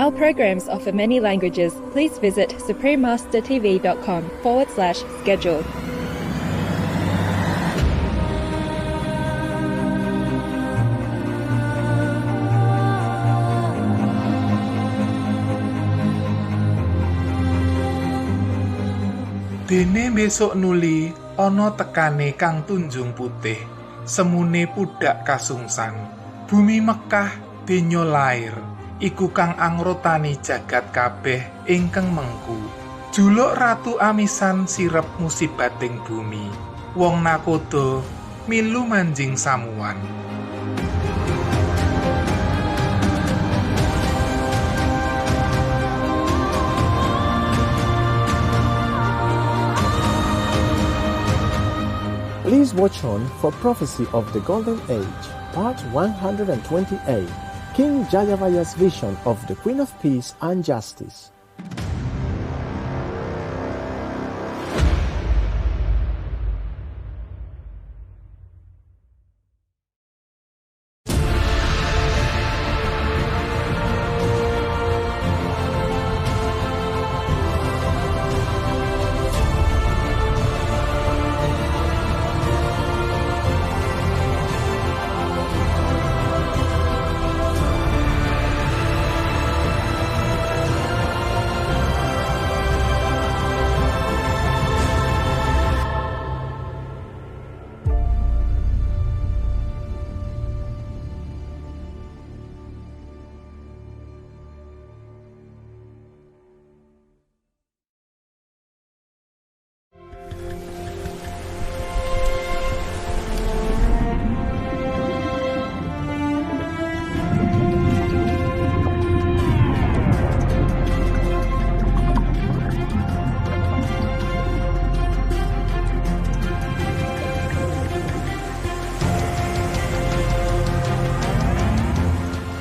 Our programs offer many languages. Please visit suprememastertv.com/schedule. Dene besok nuli ana tekane kang tunjung putih, semune pudak kasungsan. Bumi Mekah donya lair, iku kang angrotani jagat kabeh ingkang mengku. Juluk ratu amisan sirep musibating bumi. Wong nakoda milu manjing samuan. Please watch on for Prophecy of the Golden Age, Part 128, King Jayavaya's Vision of the Queen of Peace and Justice.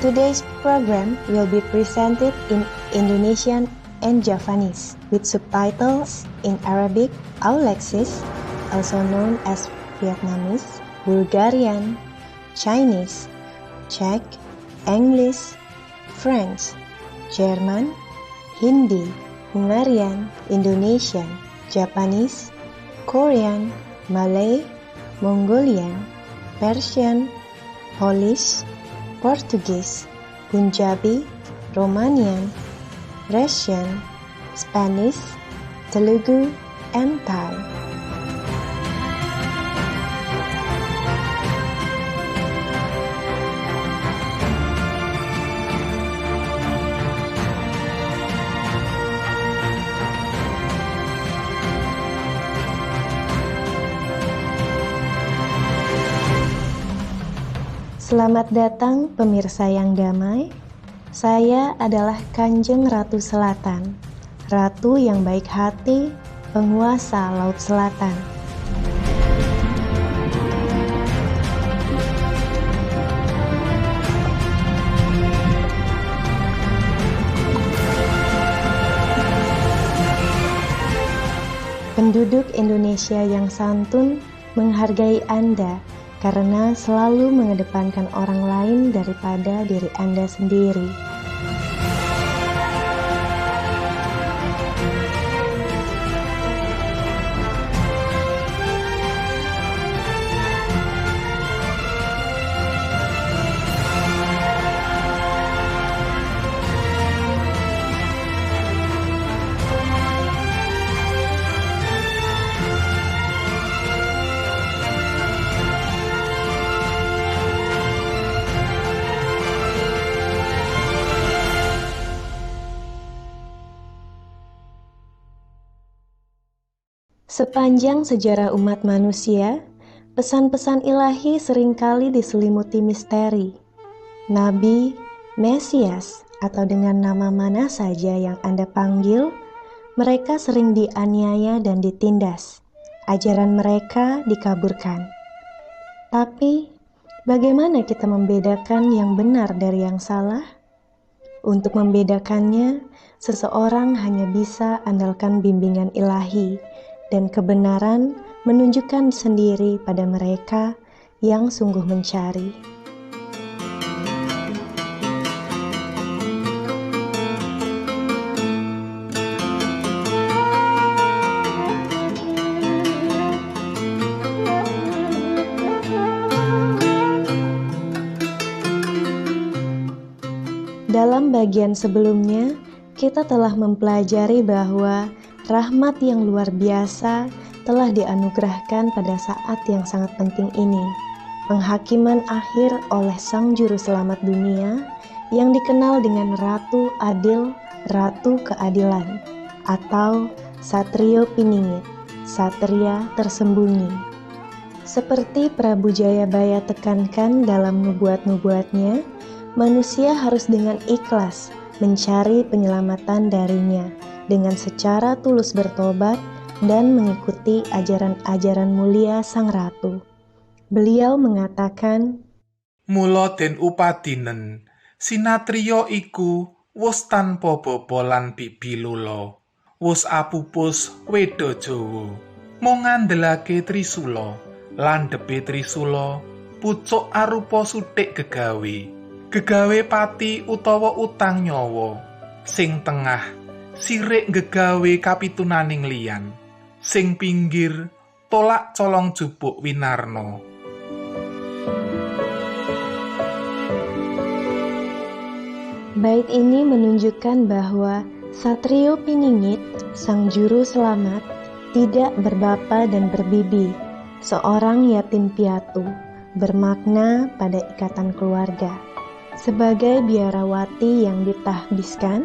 Today's program will be presented in Indonesian and Javanese with subtitles in Arabic, Aulexis, also known as Vietnamese, Bulgarian, Chinese, Czech, English, French, German, Hindi, Hungarian, Indonesian, Japanese, Korean, Malay, Mongolian, Persian, Polish, Portuguese, Punjabi, Romanian, Russian, Spanish, Telugu, and Thai. Selamat datang pemirsa yang damai. Saya adalah Kanjeng Ratu Selatan, Ratu yang baik hati, penguasa Laut Selatan. Penduduk Indonesia yang santun menghargai Anda karena selalu mengedepankan orang lain daripada diri Anda sendiri. Sepanjang sejarah umat manusia, pesan-pesan ilahi seringkali diselimuti misteri. Nabi, Mesias, atau dengan nama mana saja yang Anda panggil, mereka sering dianiaya dan ditindas. Ajaran mereka dikaburkan. Tapi, bagaimana kita membedakan yang benar dari yang salah? Untuk membedakannya, seseorang hanya bisa andalkan bimbingan ilahi, dan kebenaran menunjukkan sendiri pada mereka yang sungguh mencari. Dalam bagian sebelumnya, kita telah mempelajari bahwa rahmat yang luar biasa telah dianugerahkan pada saat yang sangat penting ini. Penghakiman akhir oleh Sang Juru Selamat dunia yang dikenal dengan Ratu Adil, Ratu Keadilan, atau Satrio Piningit, Satria Tersembunyi. Seperti Prabu Jayabaya tekankan dalam nubuat-nubuatnya, manusia harus dengan ikhlas mencari penyelamatan darinya dengan secara tulus bertobat dan mengikuti ajaran-ajaran mulia Sang Ratu. Beliau mengatakan, Mula den upadinen, sinatrio iku wus tanpa bapa lan bibi lula, wus apupus weda Jawa, mung ngandhelake trisula, landhepe trisula, pucuk arupa suthik gegawe pati utawa utang nyawa, sing tengah sirik gegawe kapitunaning liyan, sing pinggir tolak colong jupuk winarna. Bait ini menunjukkan bahwa Satrio Piningit, Sang Juru Selamat, tidak berbapa dan berbibi, seorang yatim piatu, bermakna pada ikatan keluarga. Sebagai biarawati yang ditahbiskan,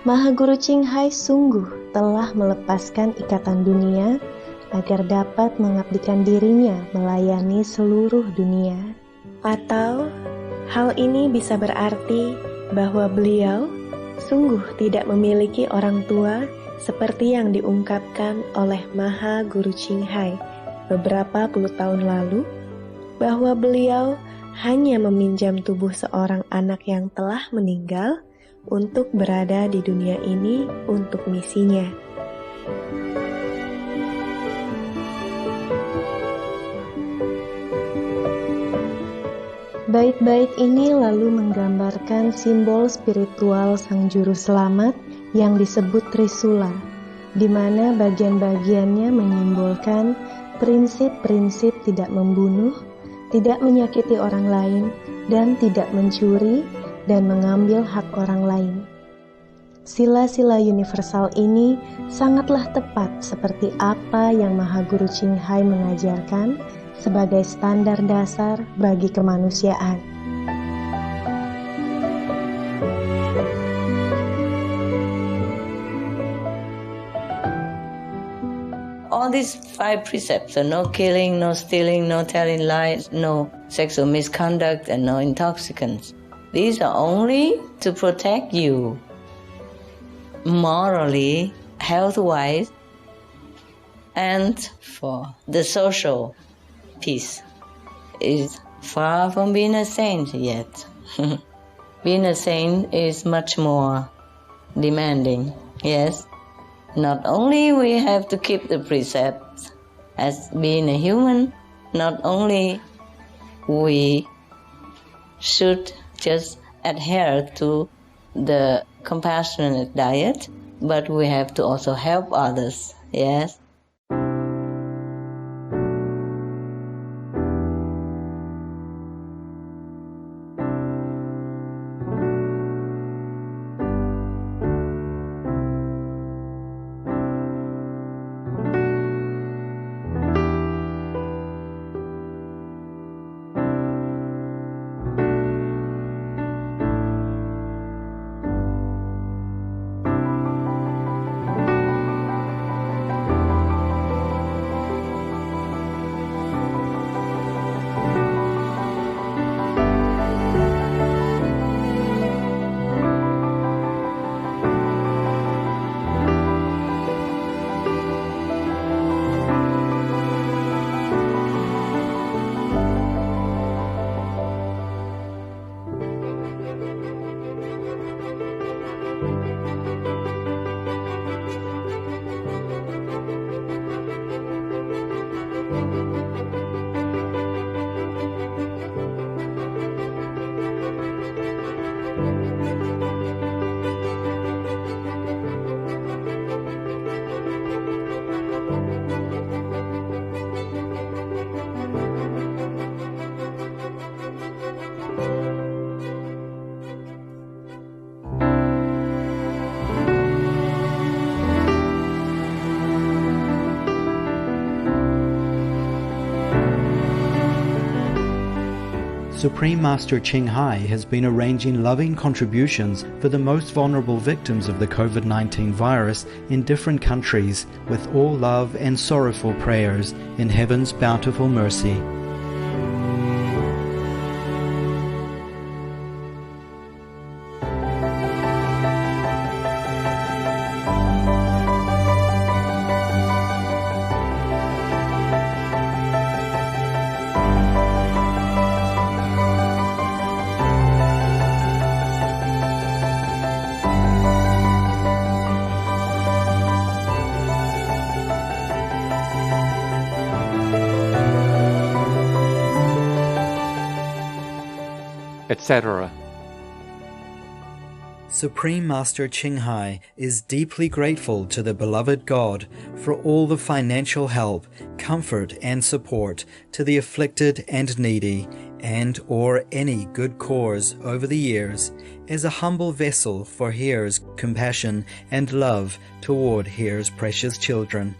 Mahaguru Qinghai sungguh telah melepaskan ikatan dunia agar dapat mengabdikan dirinya melayani seluruh dunia. Atau hal ini bisa berarti bahwa beliau sungguh tidak memiliki orang tua seperti yang diungkapkan oleh Mahaguru Qinghai beberapa puluh tahun lalu, bahwa beliau hanya meminjam tubuh seorang anak yang telah meninggal untuk berada di dunia ini untuk misinya. Bait-bait ini lalu menggambarkan simbol spiritual Sang Juru Selamat yang disebut Trisula, di mana bagian-bagiannya menyimbolkan prinsip-prinsip tidak membunuh, tidak menyakiti orang lain, dan tidak mencuri dan mengambil hak orang lain. Sila-sila universal ini sangatlah tepat seperti apa yang Mahaguru Qinghai mengajarkan sebagai standar dasar bagi kemanusiaan. All these 5 precepts, so no killing, no stealing, no telling lies, no sexual misconduct, and no intoxicants. These are only to protect you morally, health-wise, and for the social peace. Is far from being a saint yet. Being a saint is much more demanding, yes. Not only we have to keep the precepts as being a human, not only we should just adhere to the compassionate diet, but we have to also help others, yes. Supreme Master Ching Hai has been arranging loving contributions for the most vulnerable victims of the COVID-19 virus in different countries, with all love and sorrowful prayers in Heaven's bountiful mercy. etc. Supreme Master Ching Hai is deeply grateful to the beloved God for all the financial help, comfort and support to the afflicted and needy, and or any good cause over the years, as a humble vessel for Here's compassion and love toward Here's precious children.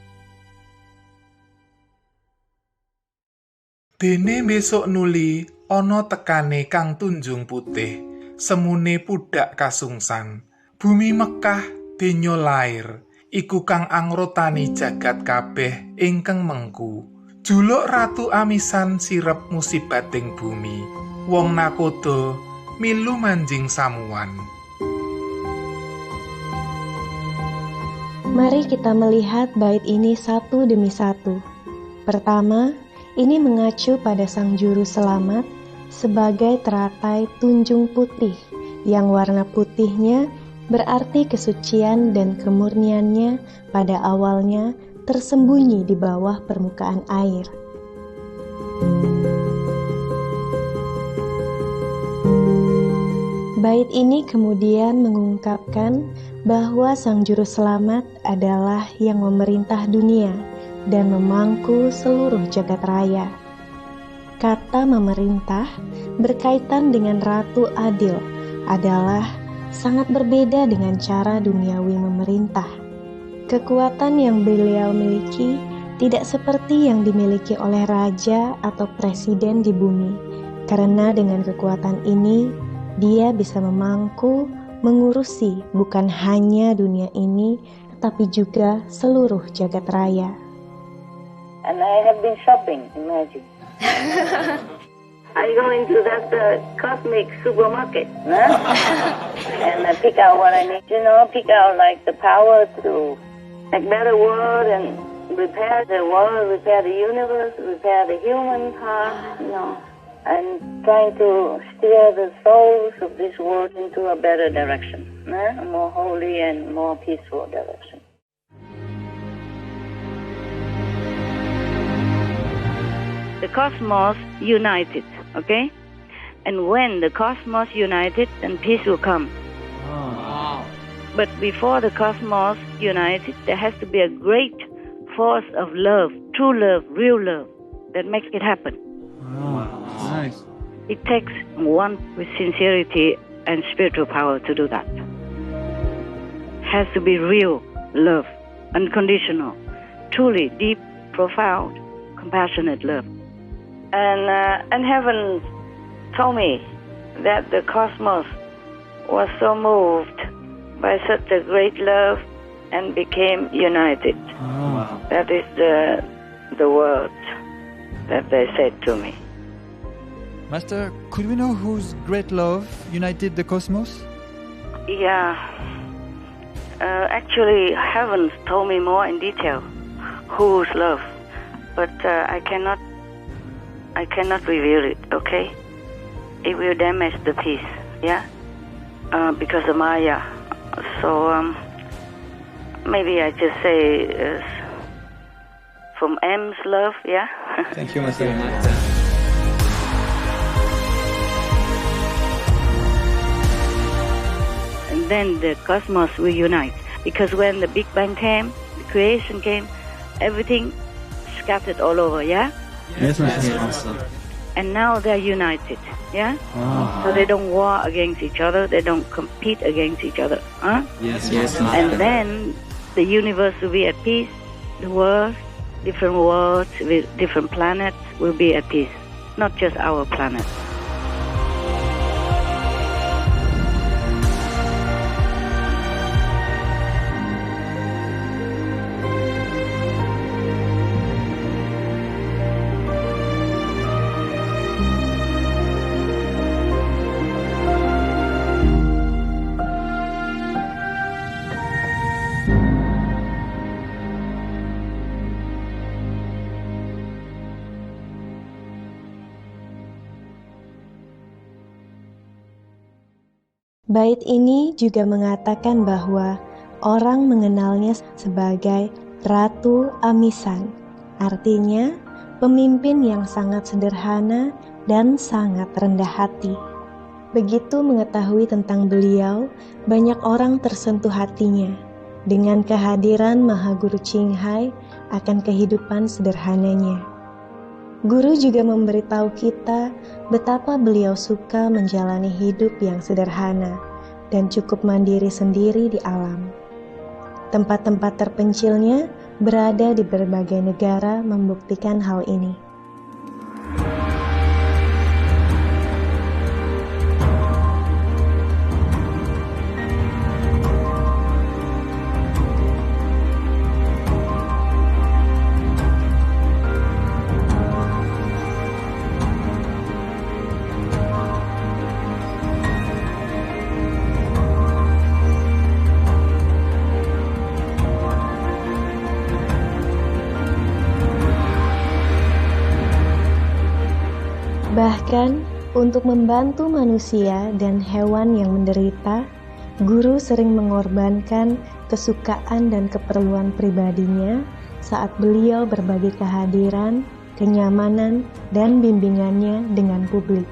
Dene besok nuli ana tekane kang tunjung putih, semune pudak kasungsan. Bumi Mekah denya lair, iku kang angrotani jagat kabeh ingkang mengku. Juluk Ratu Amisan sirep musibating bumi, wong nakoda milu manjing samuan. Mari kita melihat bait ini satu demi satu. Pertama, ini mengacu pada Sang Juru Selamat sebagai teratai tunjung putih, yang warna putihnya berarti kesucian dan kemurniannya pada awalnya tersembunyi di bawah permukaan air. Bait ini kemudian mengungkapkan bahwa Sang Juru Selamat adalah yang memerintah dunia dan memangku seluruh jagat raya. Kata memerintah berkaitan dengan Ratu Adil adalah sangat berbeda dengan cara duniawi memerintah. Kekuatan yang beliau miliki tidak seperti yang dimiliki oleh raja atau presiden di bumi, karena dengan kekuatan ini dia bisa memangku, mengurusi bukan hanya dunia ini, tapi juga seluruh jagat raya. And I have been shopping, imagine. I go into that cosmic supermarket, huh? And I pick out what I need, pick out like the power to make better world and repair the world, repair the universe, repair the human heart, and trying to steer the souls of this world into a better direction, a more holy and more peaceful direction. The cosmos united, okay? And when the cosmos united, then peace will come. Oh. But before the cosmos united, there has to be a great force of love, true love, real love, that makes it happen. Oh, nice. It takes one with sincerity and spiritual power to do that. Has to be real love, unconditional, truly deep, profound, compassionate love. And heaven told me that the cosmos was so moved by such a great love and became united. Oh. That is the words that they said to me. Master, could we know whose great love united the cosmos? Yeah. Actually, heaven told me more in detail whose love, but I cannot reveal it, okay? It will damage the peace, yeah? Because of Maya. So, maybe I just say from M's love, yeah? Thank you, Master. And then the cosmos will unite. Because when the Big Bang came, the creation came, everything scattered all over, yeah? Yes, Master. And now they're united, yeah? Oh. So they don't war against each other, they don't compete against each other, huh? Yes, Master. And then the universe will be at peace, the world, different worlds with different planets will be at peace, not just our planet. Bait ini juga mengatakan bahwa orang mengenalnya sebagai Ratu Amisan, artinya pemimpin yang sangat sederhana dan sangat rendah hati. Begitu mengetahui tentang beliau, banyak orang tersentuh hatinya dengan kehadiran Mahaguru Ching Hai akan kehidupan sederhananya. Guru juga memberitahu kita betapa beliau suka menjalani hidup yang sederhana dan cukup mandiri sendiri di alam. Tempat-tempat terpencilnya berada di berbagai negara membuktikan hal ini. Bahkan, untuk membantu manusia dan hewan yang menderita, guru sering mengorbankan kesukaan dan keperluan pribadinya saat beliau berbagi kehadiran, kenyamanan, dan bimbingannya dengan publik.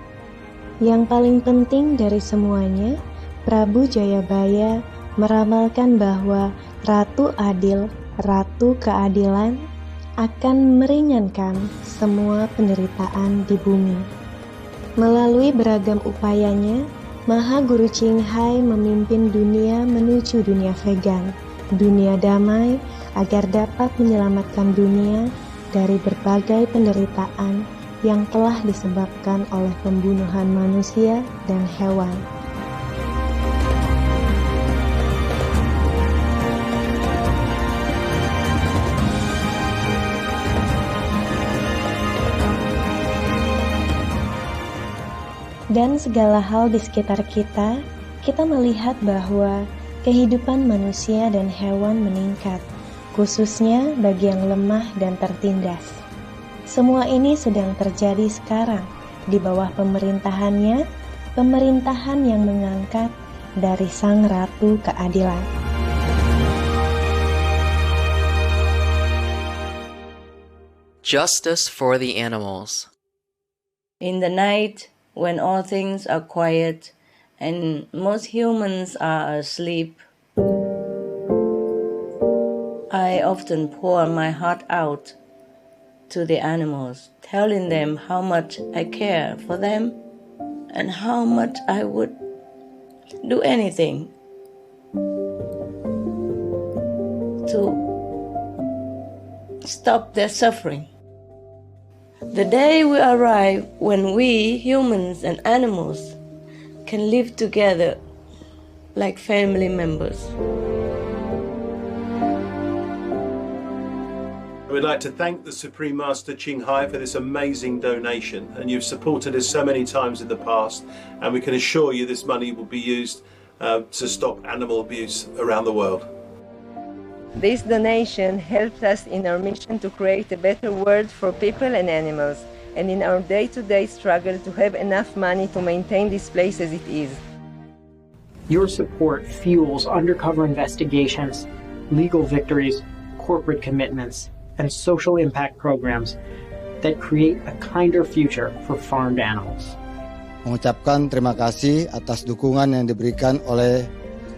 Yang paling penting dari semuanya, Prabu Jayabaya meramalkan bahwa Ratu Adil, Ratu Keadilan, akan meringankan semua penderitaan di bumi. Melalui beragam upayanya, Mahaguru Ching Hai memimpin dunia menuju dunia vegan, dunia damai, agar dapat menyelamatkan dunia dari berbagai penderitaan yang telah disebabkan oleh pembunuhan manusia dan hewan. Dan segala hal di sekitar kita, kita melihat bahwa kehidupan manusia dan hewan meningkat, khususnya bagi yang lemah dan tertindas. Semua ini sedang terjadi sekarang di bawah pemerintahannya, pemerintahan yang mengangkat dari Sang Ratu Keadilan. Justice for the animals. In the night, when all things are quiet and most humans are asleep, I often pour my heart out to the animals, telling them how much I care for them and how much I would do anything to stop their suffering. The day will arrive when we, humans and animals, can live together like family members. We'd like to thank the Supreme Master Ching Hai for this amazing donation, and you've supported us so many times in the past, and we can assure you this money will be used to stop animal abuse around the world. This donation helps us in our mission to create a better world for people and animals, and in our day-to-day struggle to have enough money to maintain this place as it is. Your support fuels undercover investigations, legal victories, corporate commitments, and social impact programs that create a kinder future for farmed animals. Mengucapkan terima kasih atas dukungan yang diberikan oleh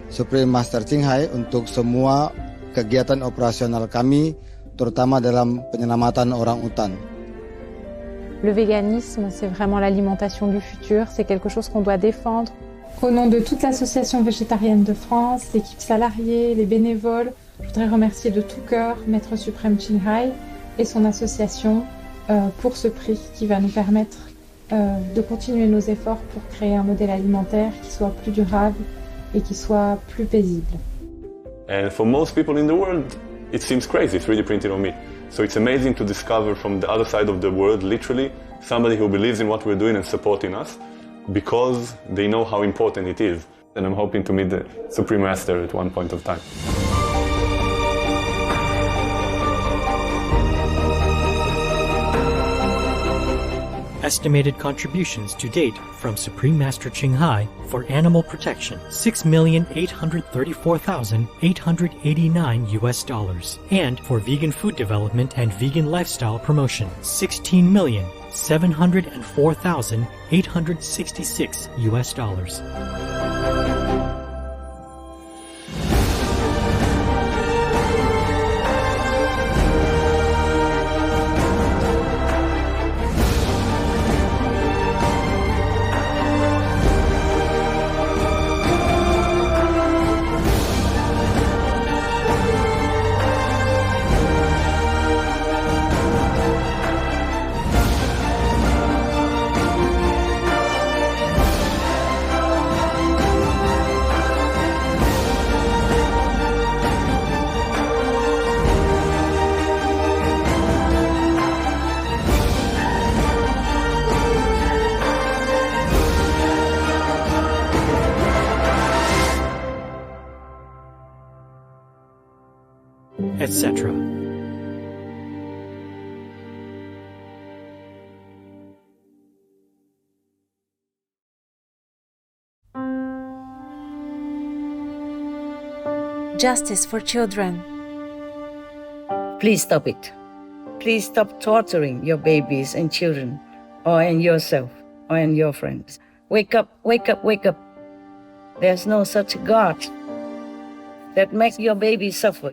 Supreme Master Ching Hai untuk semua kegiatan operasional kami, terutama dalam penyelamatan orang utan. Le véganisme, c'est vraiment l'alimentation du futur, c'est quelque chose qu'on doit défendre. Au nom de toute l'association végétarienne de France, l'équipe salariée, les bénévoles, je voudrais remercier de tout cœur Maître Suprême Ching Hai et son association pour ce prix qui va nous permettre de continuer nos efforts pour créer un modèle alimentaire qui soit plus durable et qui soit plus paisible. And for most people in the world, it seems crazy, 3D printed on meat. So it's amazing to discover from the other side of the world, literally, somebody who believes in what we're doing and supporting us because they know how important it is. And I'm hoping to meet the Supreme Master at one point of time. Estimated contributions to date from Supreme Master Ching Hai for animal protection, $6,834,889 and for vegan food development and vegan lifestyle promotion, $16,704,866. Etc. Justice for children. Please stop it. Please stop torturing your babies and children, or and yourself, or and your friends. Wake up, wake up, wake up. There's no such God that makes your baby suffer.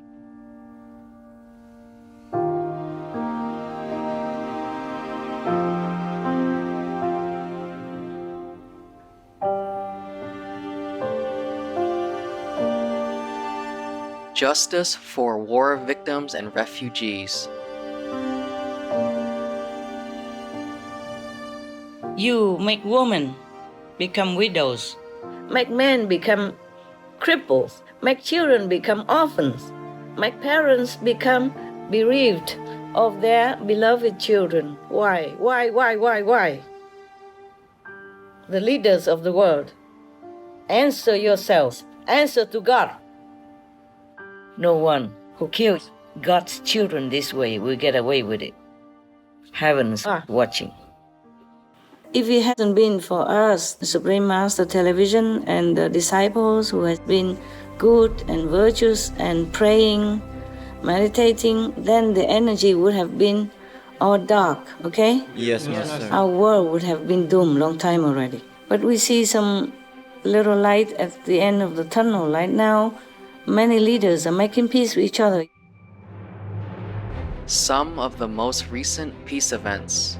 Justice for war victims and refugees. You make women become widows, make men become cripples, make children become orphans, make parents become bereaved of their beloved children. Why? Why? The leaders of the world, answer yourselves, answer to God. No one who kills God's children this way will get away with it. Heavens are watching. If it hadn't been for us, the Supreme Master Television and the disciples who has been good and virtuous and praying, meditating, then the energy would have been all dark, okay? Yes, Master. Our world would have been doomed long time already. But we see some little light at the end of the tunnel right now. Many leaders are making peace with each other. Some of the most recent peace events.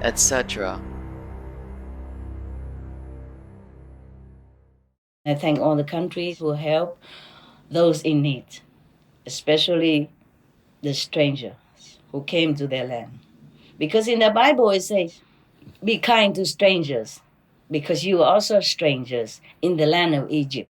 Etc. I thank all the countries who help, those in need, especially the strangers who came to their land. Because in the Bible it says, be kind to strangers, because you are also strangers in the land of Egypt.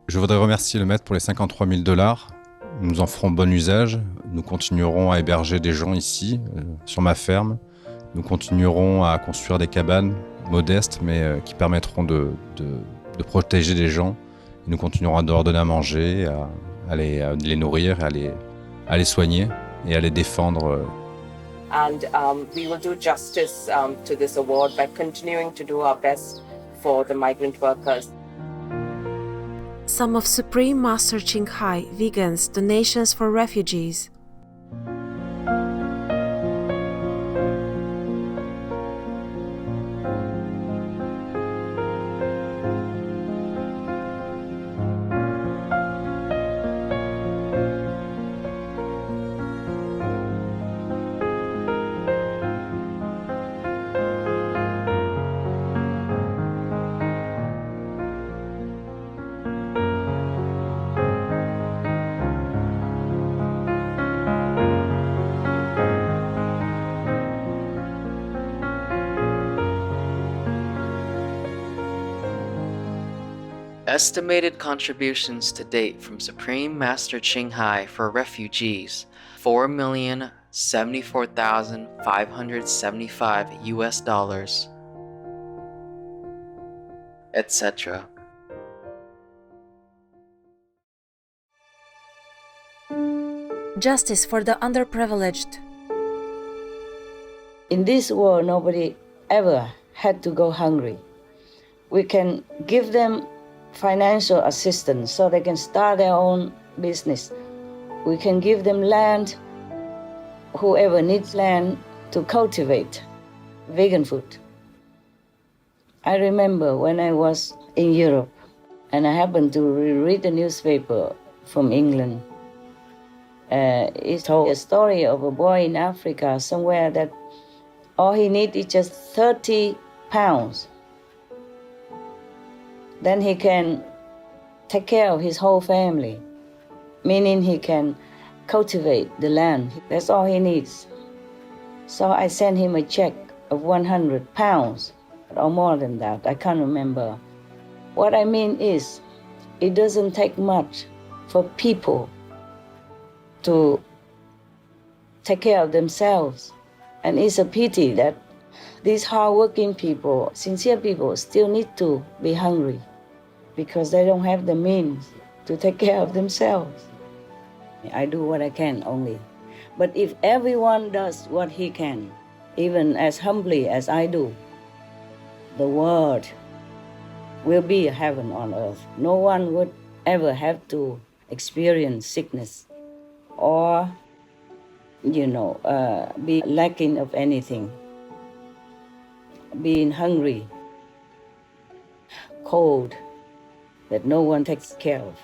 Je voudrais remercier le maître pour les $53 000. Nous en ferons bon usage. Nous continuerons à héberger des gens ici, sur ma ferme. Nous continuerons à construire des cabanes modestes, mais qui permettront de protéger les gens. Nous continuerons à leur donner à manger, à les nourrir, à les soigner et à les défendre. And we will do justice to this award by continuing to do our best for the migrant workers. Some of Supreme Master Ching Hai Vegan's donations for refugees. Estimated contributions to date from Supreme Master Ching Hai for refugees, $4,074,575 etc. Justice for the underprivileged. In this world, nobody ever had to go hungry. We can give them financial assistance so they can start their own business. We can give them land, whoever needs land, to cultivate vegan food. I remember when I was in Europe and I happened to read a newspaper from England. It told a story of a boy in Africa somewhere that all he needs is just 30 pounds. Then he can take care of his whole family, meaning he can cultivate the land. That's all he needs. So I sent him a check of 100 pounds, or more than that, I can't remember. What I mean is, it doesn't take much for people to take care of themselves. And it's a pity that these hardworking people, sincere people, still need to be hungry because they don't have the means to take care of themselves. I do what I can only. But if everyone does what he can, even as humbly as I do, the world will be a heaven on earth. No one would ever have to experience sickness or, be lacking of anything, being hungry, cold, that no one takes care of.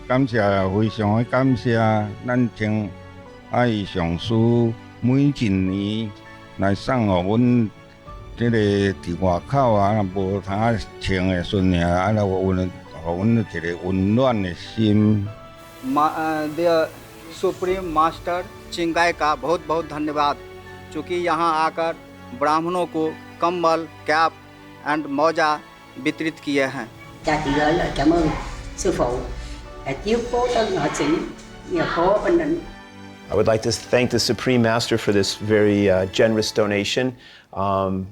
感谢非常的感谢咱青海上师每一年来送予阮这个伫外口无通穿的顺领，来互阮一个温暖的心。The Supreme Master चिंगाई का बहुत बहुत धन्यवाद, चूँकि यहाँ आकर ब्राह्मणों को कंबल, कैप एंड मौजा वितरित किए हैं. Cha chị gửi lời cảm ơn sư phụ đã chiếu cố tân họa sĩ nhờ phố Bình Định. I would like to thank the Supreme Master for this very generous donation. And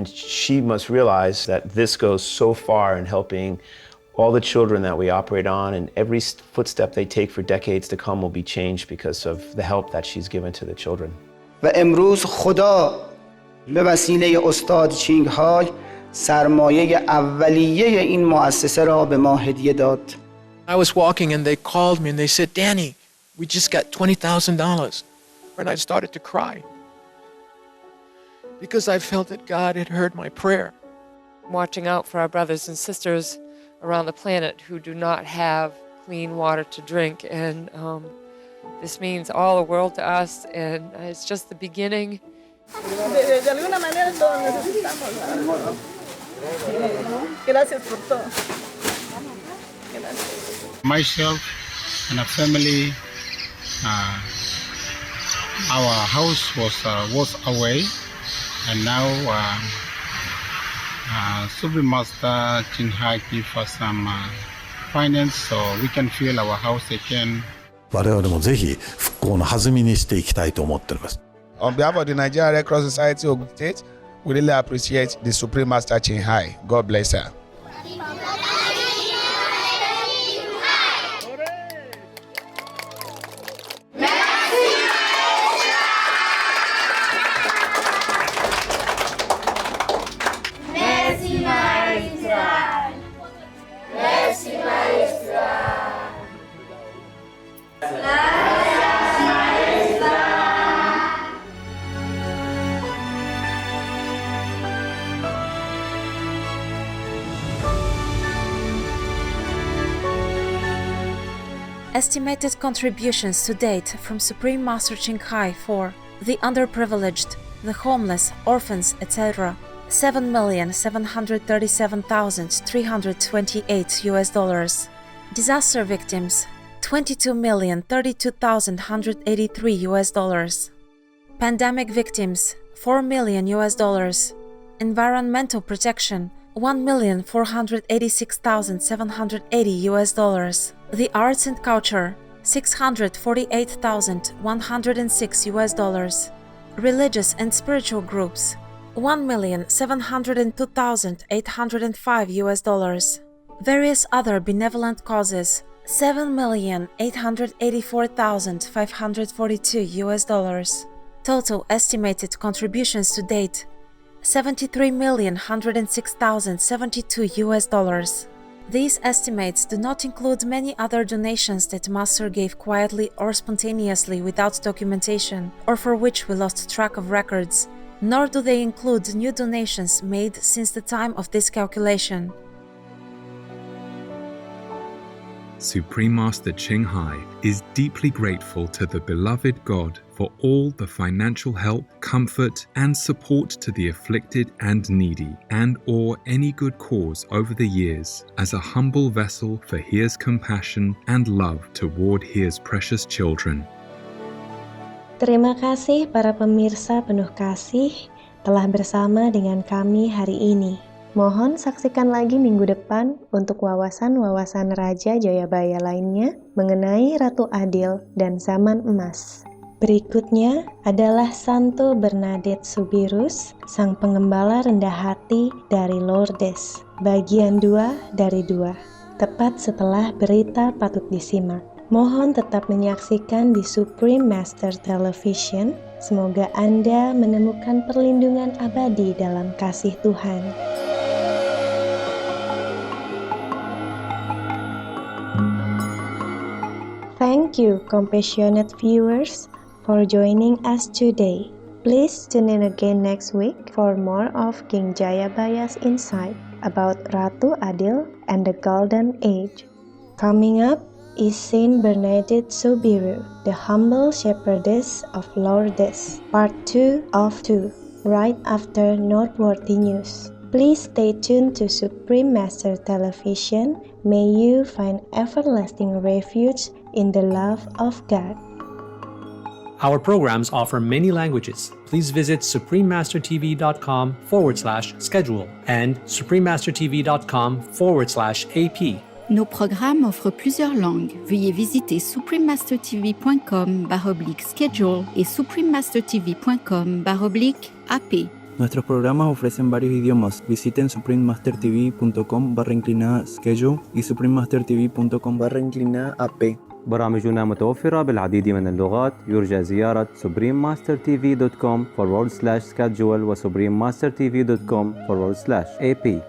she must realize that this goes so far in helping all the children that we operate on, and every footstep they take for decades to come will be changed because of the help that she's given to the children. و امروز خدا به وسیله استاد چینگ های سرمایه اولیه این مؤسسه را به ما هدیه داد. I was walking and they called me and they said, Danny, we just got $20,000. And I started to cry because I felt that God had heard my prayer. Watching out for our brothers and sisters around the planet who do not have clean water to drink, and this means all the world to us, and it's just the beginning. De alguna manera todos necesitamos. Gracias por todo. Myself and a family, our house was away, and now Supreme Master Ching Hai give us some finance so we can fill our house again. 我々もぜひ復興の弾みにしていきたいと思っております。On behalf of the Nigerian Red Cross Society of Ogun State, we really appreciate the Supreme Master Ching Hai. God bless her. Estimated contributions to date from Supreme Master Ching Hai for the underprivileged, the homeless, orphans, etc. $7,737,328 Disaster victims $22,032,183 Pandemic victims $4,000,000 Environmental protection $1,486,780 The arts and culture $648,106 Religious and spiritual groups $1,702,805 Various other benevolent causes $7,884,542 Total estimated contributions to date $73,106,072 These estimates do not include many other donations that Master gave quietly or spontaneously without documentation, or for which we lost track of records, nor do they include new donations made since the time of this calculation. Supreme Master Ching Hai is deeply grateful to the beloved God for all the financial help, comfort, and support to the afflicted and needy, and/or any good cause over the years, as a humble vessel for His compassion and love toward His precious children. Terima kasih para pemirsa penuh kasih telah bersama dengan kami hari ini. Mohon saksikan lagi minggu depan untuk wawasan-wawasan Raja Jayabaya lainnya mengenai Ratu Adil dan Zaman Emas. Berikutnya adalah Santo Bernadette Soubirous, sang pengembala rendah hati dari Lourdes, bagian 2 dari 2, tepat setelah berita patut disimak. Mohon tetap menyaksikan di Supreme Master Television. Semoga Anda menemukan perlindungan abadi dalam kasih Tuhan. Thank you, compassionate viewers, for joining us today. Please tune in again next week for more of King Jayabaya's insight about Ratu Adil and the Golden Age. Coming up is Saint Bernadette Soubirous, the humble shepherdess of Lourdes, part 2 of 2, right after Noteworthy News. Please stay tuned to Supreme Master Television. May you find everlasting refuge in the love of God. Our programs offer many languages. Please visit suprememastertv.com/schedule and suprememastertv.com/AP. Nos programmes offrent plusieurs langues. Veuillez visiter suprememastertv.com/schedule et suprememastertv.com/AP. Nuestros programas ofrecen varios idiomas. Visiten suprememastertv.com/schedule y suprememastertv.com/AP. برامجنا متوفرة بالعديد من اللغات. يرجى زيارة suprememastertv.com/schedule و suprememastertv.com/AP.